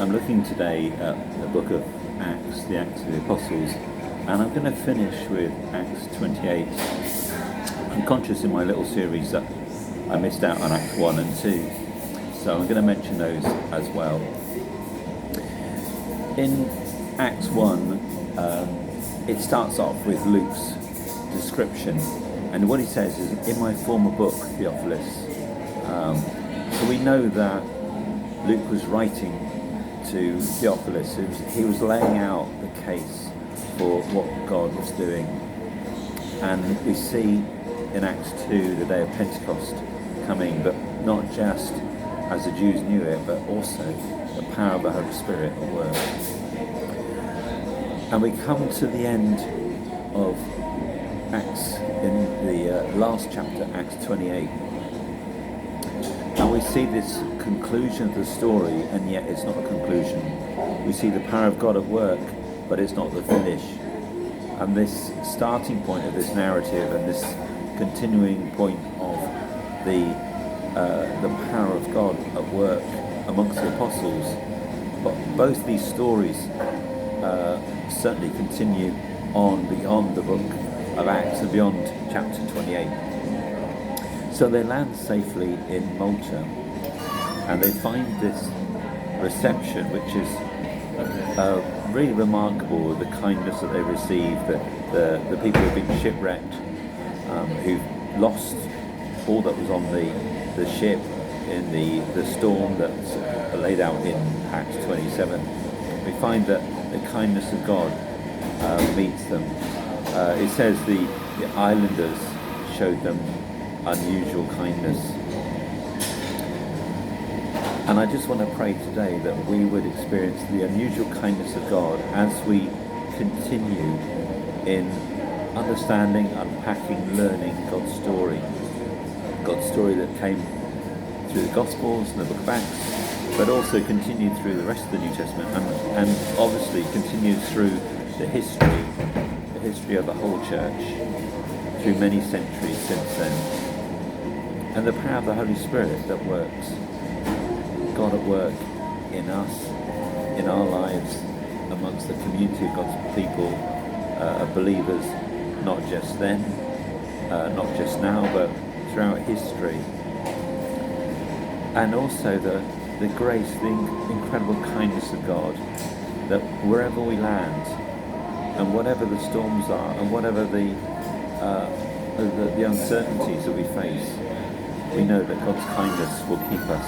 I'm looking today at the book of Acts, the Acts of the Apostles, and I'm going to finish with Acts 28. I'm conscious in my little series that I missed out on Acts 1 and 2, so I'm going to mention those as well. In Acts 1, it starts off with Luke's description, and what he says is, in my former book, Theophilus. So we know that Luke was writing to Theophilus. He was laying out the case for what God was doing. And we see in Acts 2 the day of Pentecost coming, but not just as the Jews knew it, but also the power of the Holy Spirit at work. And we come to the end of Acts, in the last chapter, Acts 28. And we see this conclusion of the story, and yet it's not a conclusion. We see the power of God at work, but it's not the finish. And this starting point of this narrative and this continuing point of the power of God at work amongst the apostles, but both these stories certainly continue on beyond the book of Acts and beyond chapter 28. So they land safely in Malta, and they find this reception, which is really remarkable, the kindness that they receive, the people who've been shipwrecked, who've lost all that was on the ship in the storm that's laid out in Acts 27. We find that the kindness of God meets them. It says the islanders showed them unusual kindness. And I just want to pray today that we would experience the unusual kindness of God as we continue in understanding, unpacking, learning God's story that came through the Gospels and the book of Acts, but also continued through the rest of the New Testament, and obviously continues through the history of the whole church through many centuries since then. And the power of the Holy Spirit that works, God at work in us, in our lives, amongst the community of God's people, of believers, not just then, not just now, but throughout history. And also the grace, the incredible kindness of God, that wherever we land, and whatever the storms are, and whatever the uncertainties that we face, we know that God's kindness will keep us